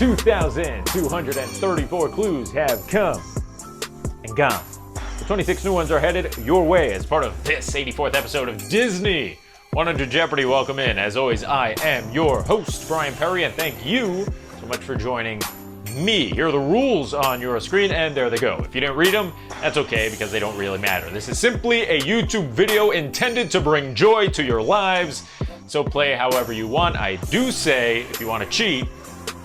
2,234 clues have come and gone. The 26 new ones are headed your way as part of this 84th episode of Disney 100 Jeopardy! Welcome in. As always, I am your host, Bryan Perri, and thank you so much for joining me. Here are the rules on your screen, and there they go. If you didn't read them, that's okay because they don't really matter. This is simply a YouTube video intended to bring joy to your lives, so play however you want. I do say, if you want to cheat,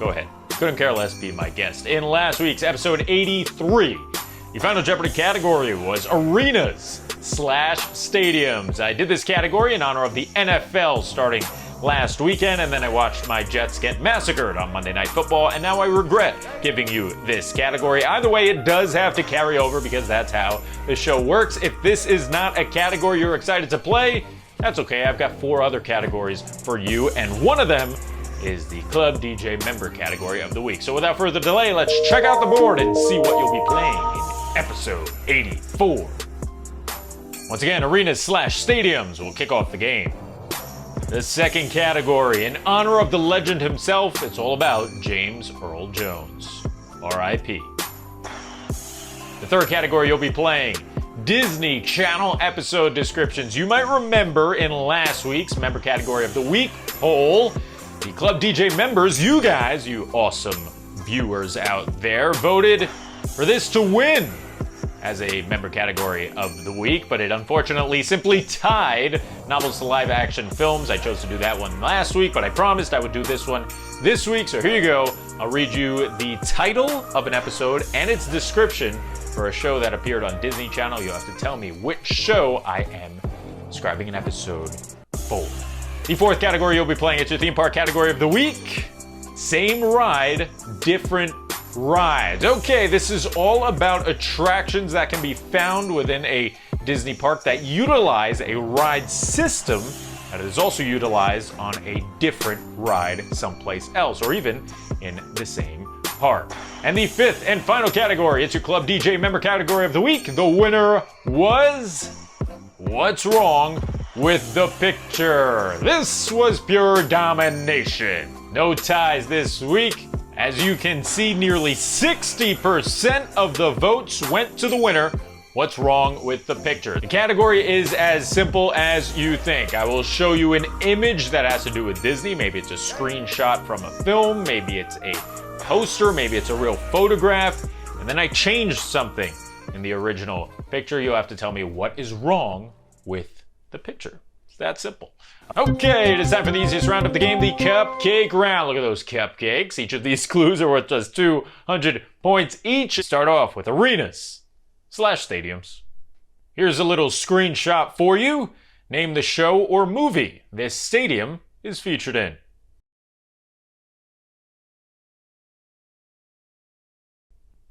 go ahead. Couldn't care less, be my guest. In last week's episode 83, the final Jeopardy category was arenas/stadiums. I did this category in honor of the NFL starting last weekend, and then I watched my Jets get massacred on Monday Night Football, and now I regret giving you this category. Either way, it does have to carry over because that's how the show works. If this is not a category you're excited to play, that's okay. I've got 4 other categories for you, and one of them is the Club DJ Member category of the week. So without further delay, let's check out the board and see what you'll be playing in episode 84. Once again, arenas/stadiums will kick off the game. The second category, in honor of the legend himself, it's all about James Earl Jones, R.I.P. The third category you'll be playing, Disney Channel episode descriptions. You might remember in last week's member category of the week poll, the Club DJ members, you guys, you awesome viewers out there, voted for this to win as a member category of the week, but it unfortunately simply tied novels to live action films. I chose to do that one last week, but I promised I would do this one this week, so here you go. I'll read you the title of an episode and its description for a show that appeared on Disney Channel. You'll have to tell me which show I am describing an episode for. The fourth category you'll be playing, it's your theme park category of the week. Same ride, different rides. Okay, this is all about attractions that can be found within a Disney park that utilize a ride system that is also utilized on a different ride someplace else, or even in the same park. And the fifth and final category, it's your Club DJ Member category of the week. The winner was What's Wrong with the Picture? This was pure domination. No ties this week. As you can see, nearly 60% of the votes went to the winner, What's Wrong with the Picture. The category is as simple as you think. I will show you an image that has to do with Disney. Maybe it's a screenshot from a film, maybe it's a poster, maybe it's a real photograph, and then I change something in the original picture. You'll have to tell me what is wrong with the picture. It's that simple. Okay, it is time for the easiest round of the game, the cupcake round. Look at those cupcakes. Each of these clues are worth just 200 points each. Start off with arenas/stadiums. Here's a little screenshot for you. Name the show or movie this stadium is featured in.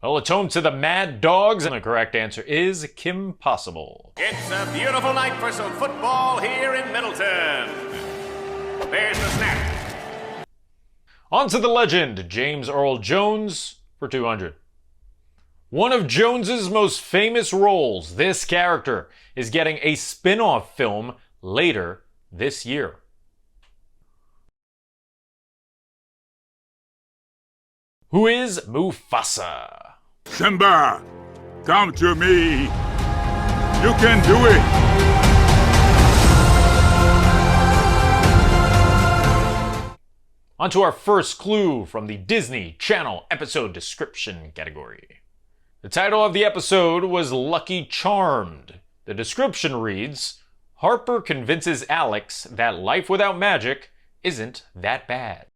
Well, it's home to the Mad Dogs, and the correct answer is Kim Possible. It's a beautiful night for some football here in Middleton. There's the snap. On to the legend, James Earl Jones for 200. One of Jones's most famous roles, this character is getting a spin-off film later this year. Who is Mufasa? Simba, come to me. You can do it. On to our first clue from the Disney Channel episode description category. The title of the episode was Lucky Charmed. The description reads, Harper convinces Alex that life without magic isn't that bad.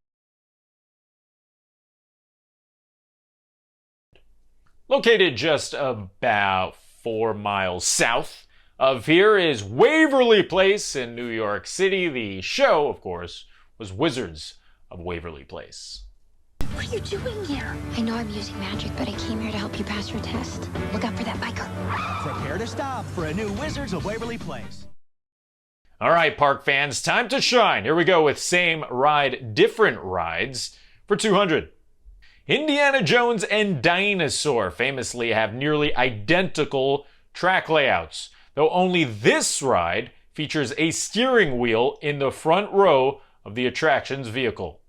Located just about 4 miles south of here is Waverly Place in New York City. The show, of course, was Wizards of Waverly Place. What are you doing here? I know I'm using magic, but I came here to help you pass your test. Look out for that biker. Prepare to stop for a new Wizards of Waverly Place. All right, park fans, time to shine. Here we go with same ride, different rides for 200. Indiana Jones and Dinosaur famously have nearly identical track layouts, though only this ride features a steering wheel in the front row of the attraction's vehicle.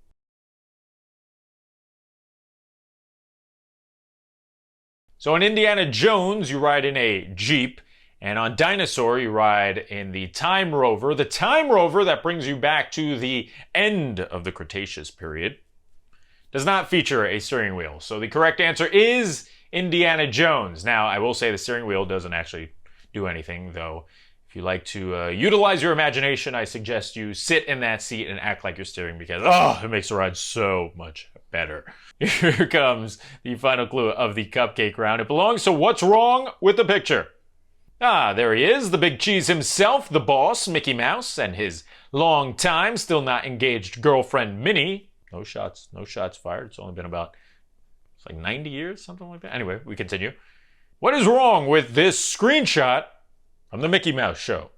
So in Indiana Jones, you ride in a Jeep, and on Dinosaur, you ride in the Time Rover. The Time Rover that brings you back to the end of the Cretaceous period does not feature a steering wheel. So the correct answer is Indiana Jones. Now, I will say the steering wheel doesn't actually do anything, though. If you like to utilize your imagination, I suggest you sit in that seat and act like you're steering because, it makes the ride so much better. Here comes the final clue of the cupcake round. It belongs to What's Wrong with the Picture. Ah, there he is, the big cheese himself, the boss, Mickey Mouse, and his long time, still not engaged girlfriend, Minnie. No shots fired. It's only been about, 90 years, something like that. Anyway, we continue. What is wrong with this screenshot from the Mickey Mouse Show?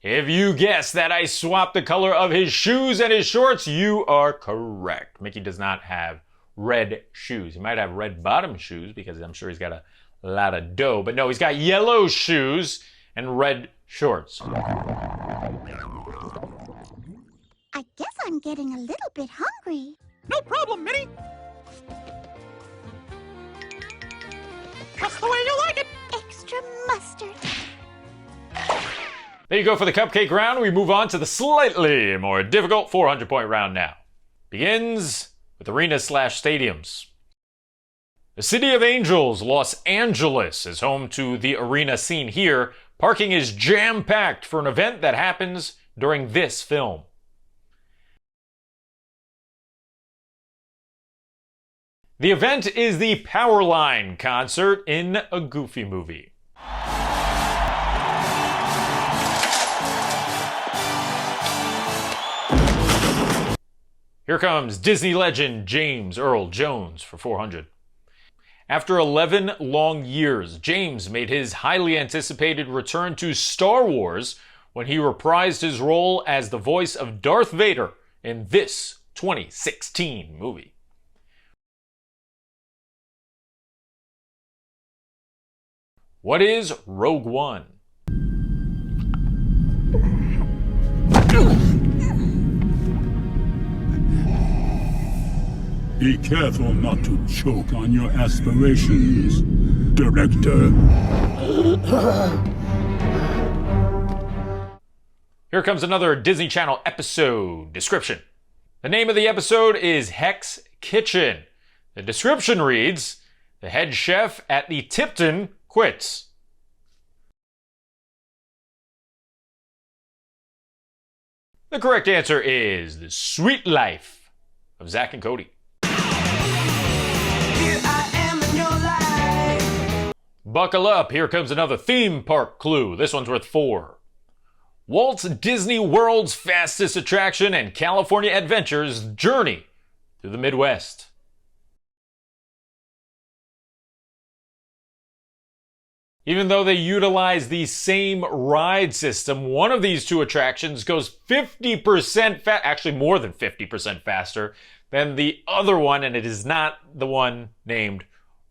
If you guess that I swapped the color of his shoes and his shorts, you are correct. Mickey does not have red shoes. He might have red bottom shoes because I'm sure he's got a lot of dough. But no, he's got yellow shoes and red shorts. I guess I'm getting a little bit hungry. No problem, Minnie. Just the way you like it. Extra mustard. There you go for the cupcake round. We move on to the slightly more difficult 400-point round now. Begins with arenas/stadiums. The City of Angels, Los Angeles, is home to the arena seen here. Parking is jam-packed for an event that happens during this film. The event is the Powerline concert in a Goofy movie. Here comes Disney legend James Earl Jones for 400. After 11 long years, James made his highly anticipated return to Star Wars when he reprised his role as the voice of Darth Vader in this 2016 movie. What is Rogue One? Be careful not to choke on your aspirations, Director. Here comes another Disney Channel episode description. The name of the episode is Hex Kitchen. The description reads, the head chef at the Tipton quits. The correct answer is The Sweet Life of Zack and Cody. Buckle up, here comes another theme park clue. This one's worth 4. Walt Disney World's fastest attraction and California Adventure's journey through the Midwest. Even though they utilize the same ride system, one of these two attractions goes 50% actually more than 50% faster than the other one, and it is not the one named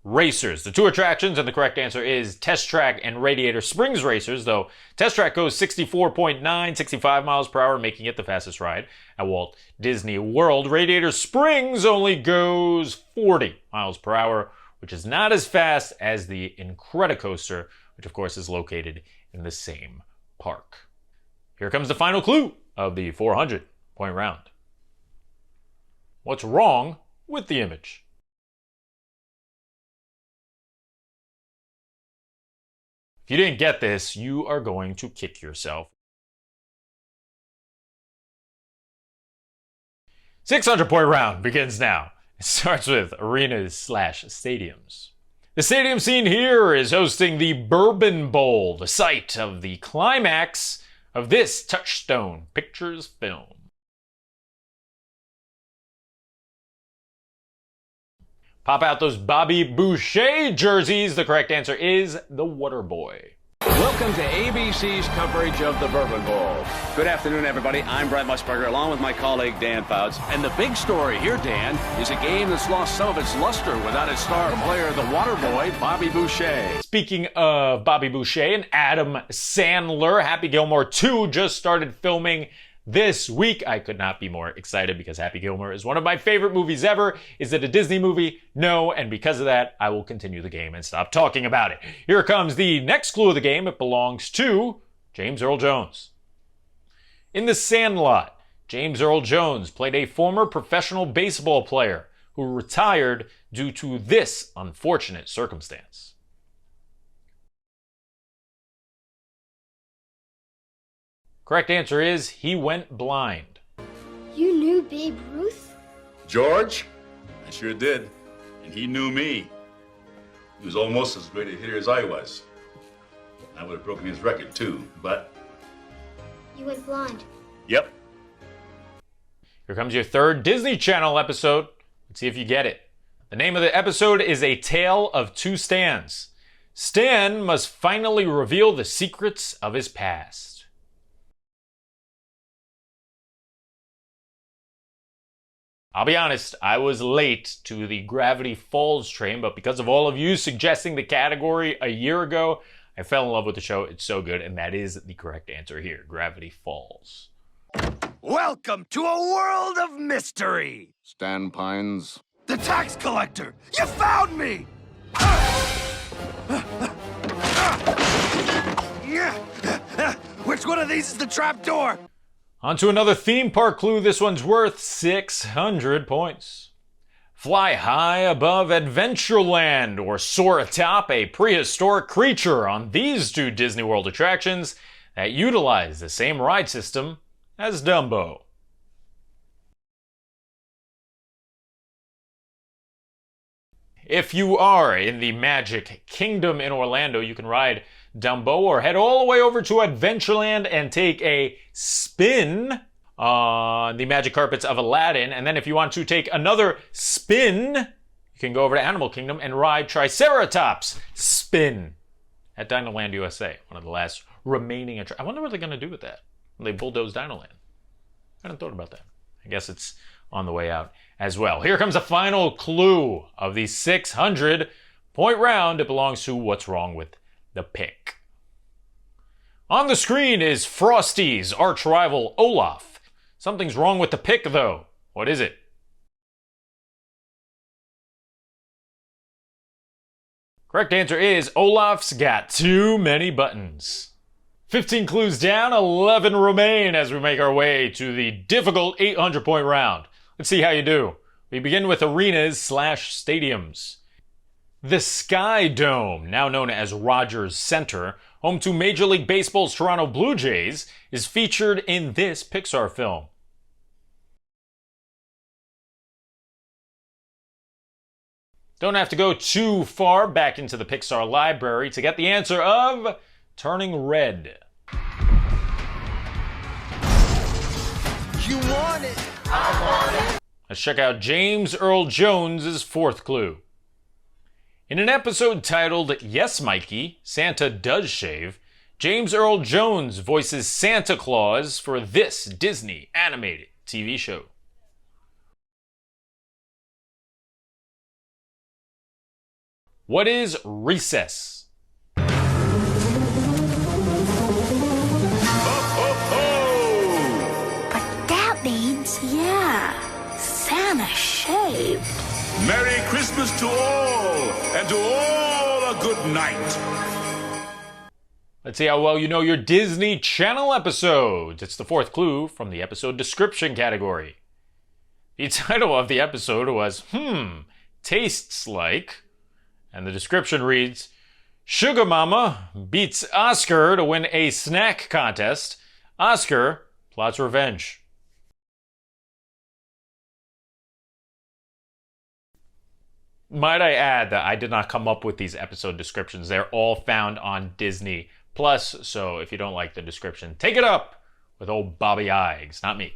Racers. The two attractions, and the correct answer is Test Track and Radiator Springs Racers, though Test Track goes 64.9, 65 miles per hour, making it the fastest ride at Walt Disney World. Radiator Springs only goes 40 miles per hour, which is not as fast as the Incredicoaster, which of course is located in the same park. Here comes the final clue of the 400-point round. What's wrong with the image? If you didn't get this, you are going to kick yourself. 600-point round begins now. It starts with arenas/stadiums. The stadium scene here is hosting the Bourbon Bowl, the site of the climax of this Touchstone Pictures film. Pop out those Bobby Boucher jerseys. The correct answer is The Waterboy. Welcome to ABC's coverage of the Bourbon Bowl. Good afternoon, everybody. I'm Brent Musburger, along with my colleague Dan Fouts. And the big story here, Dan, Is a game that's lost some of its luster without its star player, the Waterboy, Bobby Boucher. Speaking of Bobby Boucher and Adam Sandler, Happy Gilmore 2 just started filming this week. I could not be more excited because Happy Gilmore is one of my favorite movies ever. Is it a Disney movie? No, and because of that, I will continue the game and stop talking about it. Here comes the next clue of the game. It belongs to James Earl Jones. In The Sandlot, James Earl Jones played a former professional baseball player who retired due to this unfortunate circumstance. Correct answer is he went blind. You knew Babe Ruth? George? I sure did. And he knew me. He was almost as great a hitter as I was. I would have broken his record too, but... You went blind. Yep. Here comes your third Disney Channel episode. Let's see if you get it. The name of the episode is A Tale of Two Stans. Stan must finally reveal the secrets of his past. I'll be honest, I was late to the Gravity Falls train, but because of all of you suggesting the category a year ago, I fell in love with the show. It's so good, and that is the correct answer here, Gravity Falls. Welcome to a world of mystery. Stan Pines. The tax collector! You found me! Which one of these is the trap door? On to another theme park clue. This one's worth 600 points. Fly high above Adventureland or soar atop a prehistoric creature on these two Disney World attractions that utilize the same ride system as Dumbo. If you are in the Magic Kingdom in Orlando, you can ride Dumbo or head all the way over to Adventureland and take a spin on the magic carpets of Aladdin. And then if you want to take another spin, you can go over to Animal Kingdom and ride Triceratops Spin at Dinoland USA, one of the last remaining attractions. I wonder what they're going to do with that when they bulldoze Dinoland. I hadn't thought about that. I guess it's on the way out as well. Here comes the final clue of the 600-point round. It belongs to What's Wrong with the Pick. On the screen is Frosty's arch rival Olaf. Something's wrong with the pick, though. What is it? Correct answer is Olaf's got too many buttons. 15 clues down, 11 remain as we make our way to the difficult 800-point round. Let's see how you do. We begin with arenas/stadiums. The Sky Dome, now known as Rogers Center, home to Major League Baseball's Toronto Blue Jays, is featured in this Pixar film. Don't have to go too far back into the Pixar library to get the answer of Turning Red. You want it! I want it! Let's check out James Earl Jones' fourth clue. In an episode titled Yes, Mikey, Santa Does Shave, James Earl Jones voices Santa Claus for this Disney animated TV show. What is recess? Ho, ho, ho! But that means, Santa shaved. Merry Christmas to all, and to all a good night. Let's see how well you know your Disney Channel episodes. It's the fourth clue from the episode description category. The title of the episode was, Tastes Like, and the description reads, Sugar Mama beats Oscar to win a snack contest. Oscar plots revenge. Might I add that I did not come up with these episode descriptions. They're all found on Disney Plus, so if you don't like the description, take it up with old Bobby Iges. Not me.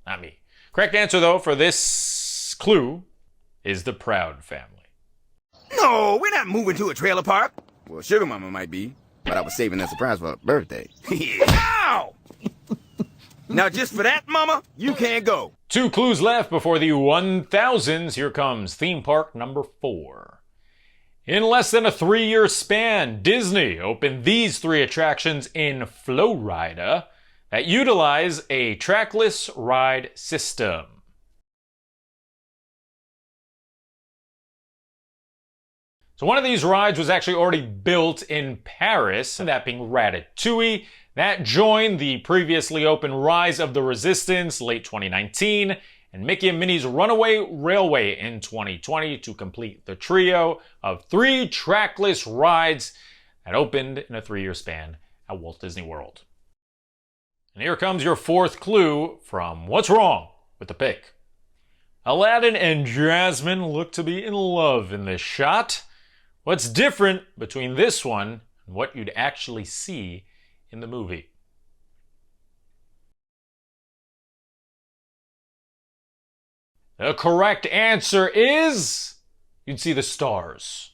Not me. Correct answer, though, for this clue is the Proud Family. No, we're not moving to a trailer park. Well, Sugar Mama might be, but I was saving that surprise for her birthday. Ow! Now, just for that, Mama, you can't go. 2 clues left before the 1000s. Here comes theme park number 4. In less than a 3-year span, Disney opened these 3 attractions in Florida. that utilize a trackless ride system? So one of these rides was actually already built in Paris, that being Ratatouille. That joined the previously open Rise of the Resistance late 2019 and Mickey and Minnie's Runaway Railway in 2020 to complete the trio of 3 trackless rides that opened in a 3-year span at Walt Disney World. And here comes your 4th clue from What's Wrong with the Pick. Aladdin and Jasmine look to be in love in this shot. What's different between this one and what you'd actually see in the movie? The correct answer is you'd see the stars.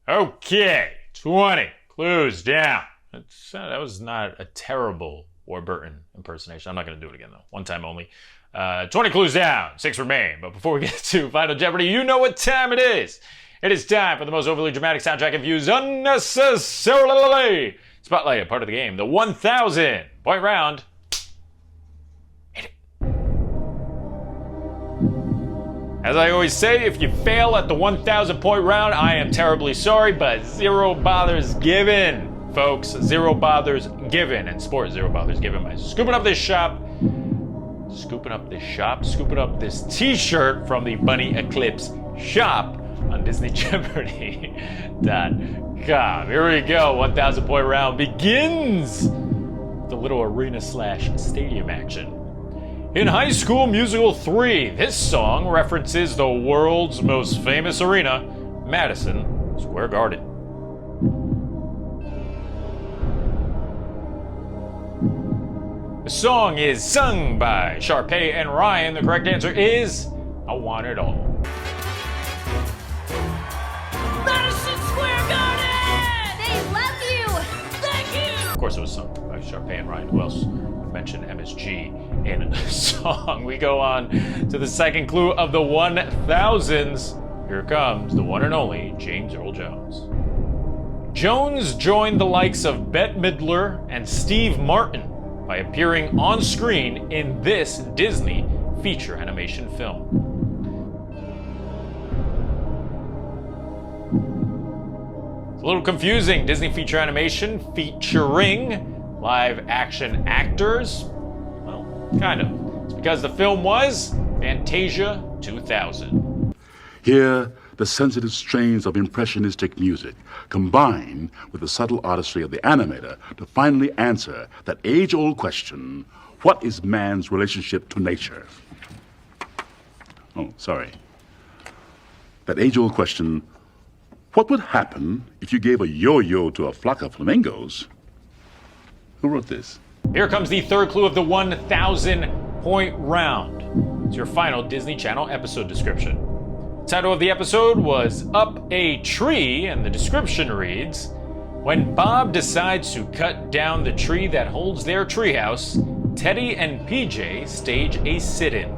Okay, 20 clues down. That was not a terrible Warburton impersonation. I'm not going to do it again, though. One time only. 20 clues down, 6 remain. But before we get to Final Jeopardy, you know what time it is. It is time for the most overly dramatic soundtrack infused unnecessarily. Spotlight, part of the game. The 1,000 point round. Hit it. As I always say, if you fail at the 1,000 point round, I am terribly sorry, but 0 bothers given. Folks, 0 bothers given. And sport, 0 bothers given by scooping up this t-shirt from the Bunny Eclipse shop on DisneyJeopardy.com. Here we go. 1,000 point round begins. The little arena/stadium action. In High School Musical 3, this song references the world's most famous arena, Madison Square Garden. The song is sung by Sharpay and Ryan. The correct answer is I Want It All. Madison Square Garden! They love you! Thank you! Of course it was sung by Sharpay and Ryan. Who else would mention MSG in a song? We go on to the second clue of the 1,000s. Here comes the one and only James Earl Jones. Jones joined the likes of Bette Midler and Steve Martin by appearing on screen in this Disney feature animation film. It's a little confusing. Disney feature animation featuring live action actors? Well, kind of. It's because the film was Fantasia 2000. Here, the sensitive strains of impressionistic music combine with the subtle artistry of the animator to finally answer that age-old question, what is man's relationship to nature? Oh, sorry. That age-old question, what would happen if you gave a yo-yo to a flock of flamingos? Who wrote this? Here comes the third clue of the 1,000 point round. It's your final Disney Channel episode description. The title of the episode was Up a Tree, and the description reads, when Bob decides to cut down the tree that holds their treehouse, Teddy and PJ stage a sit-in.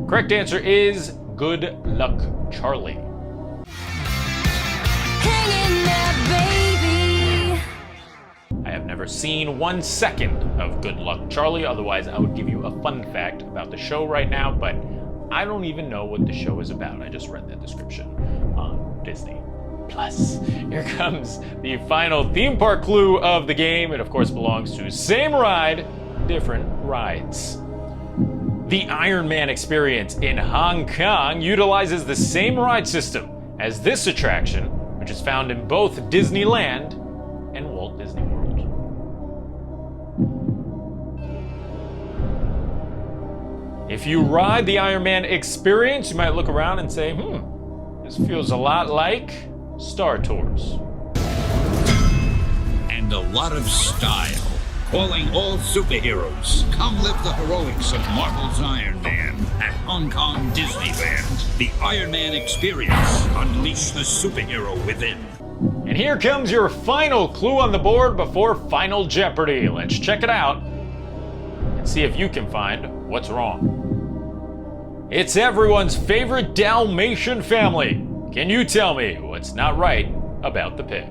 Correct answer is Good Luck, Charlie. I have never seen 1 second of Good Luck, Charlie. Otherwise, I would give you a fun fact about the show right now, but I don't even know what the show is about. I just read that description on Disney Plus. Here comes the final theme park clue of the game. It, of course, belongs to same ride, different rides. The Iron Man experience in Hong Kong utilizes the same ride system as this attraction, which is found in both Disneyland and Walt Disney World. If you ride the Iron Man experience, you might look around and say, this feels a lot like Star Tours. And a lot of style. Calling all superheroes. Come live the heroics of Marvel's Iron Man at Hong Kong Disneyland. The Iron Man experience. Unleash the superhero within. And here comes your final clue on the board before Final Jeopardy. Let's check it out and see if you can find what's wrong. It's everyone's favorite Dalmatian family. Can you tell me what what's not right about the pick.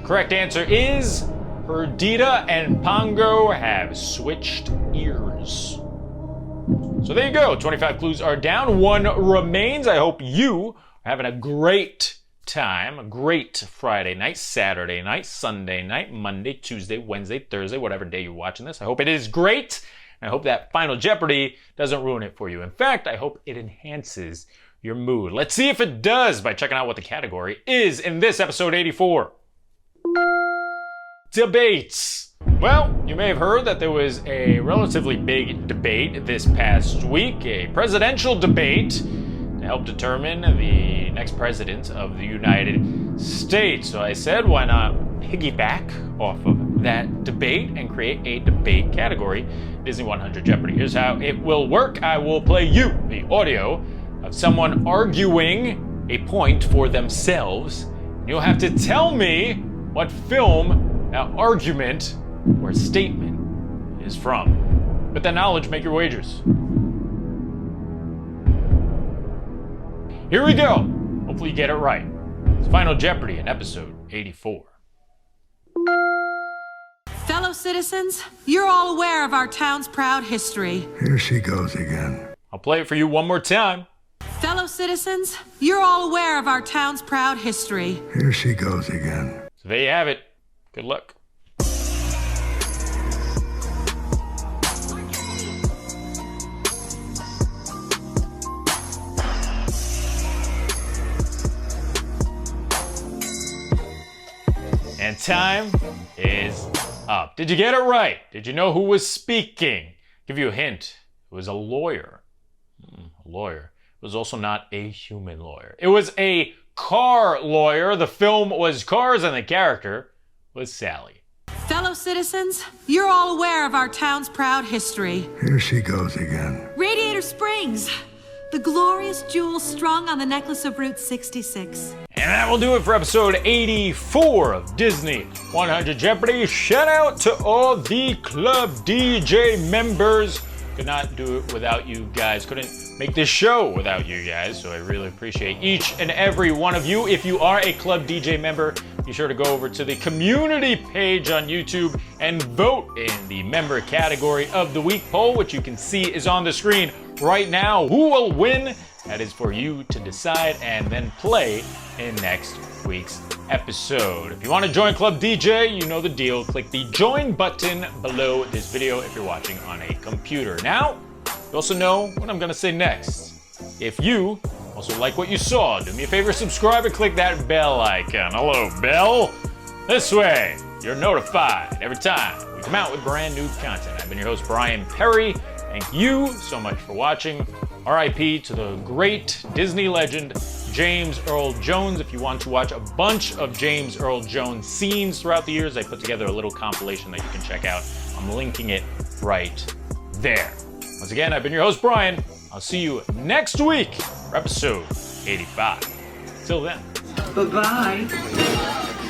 Correct answer is Perdita and Pongo have switched ears. So there you go. 25 clues are down. 1 remains. I hope you are having a great time. A great Friday night, Saturday night, Sunday night, Monday, Tuesday, Wednesday, Thursday, whatever day you're watching this. I hope it is great. And I hope that Final Jeopardy doesn't ruin it for you. In fact, I hope it enhances your mood. Let's see if it does by checking out what the category is in this episode 84. Debates. Well, you may have heard that there was a relatively big debate this past week, a presidential debate to help determine the next president of the United States. So I said, why not piggyback off of that debate and create a debate category, Disney 100 Jeopardy. Here's how it will work. I will play you the audio of someone arguing a point for themselves. You'll have to tell me what film that argument or statement is from. With that knowledge, make your wagers. Here we go. Hopefully you get it right. It's Final Jeopardy in episode 84. Fellow citizens, you're all aware of our town's proud history. Here she goes again. I'll play it for you one more time. Fellow citizens, you're all aware of our town's proud history. Here she goes again. So there you have it. Good luck. And time is up. Did you get it right? Did you know who was speaking? Give you a hint. It was a lawyer. A lawyer. It was also not a human lawyer. It was a car lawyer. The film was Cars and the character was Sally. Fellow citizens, you're all aware of our town's proud history. Here she goes again. Radiator Springs, the glorious jewel strung on the necklace of Route 66. And that will do it for episode 84 of Disney 100 Jeopardy. Shout out to all the Club DJ members. Could not do it without you guys. Couldn't make this show without you guys. So I really appreciate each and every one of you. If you are a Club DJ member, be sure to go over to the community page on YouTube and vote in the member category of the week poll, which you can see is on the screen right now. Who will win? That is for you to decide and then play in next week's episode. If you want to join Club DJ, you know the deal. Click the join button below this video if you're watching on a computer. Now, you also know what I'm going to say next. If you also like what you saw, do me a favor, subscribe and click that bell icon. Hello, Belle. This way, you're notified every time we come out with brand new content. I've been your host, Bryan Perri. Thank you so much for watching. RIP to the great Disney legend, James Earl Jones. If you want to watch a bunch of James Earl Jones scenes throughout the years, I put together a little compilation that you can check out. I'm linking it right there. Once again, I've been your host, Bryan. I'll see you next week for episode 85. Till then. Bye-bye.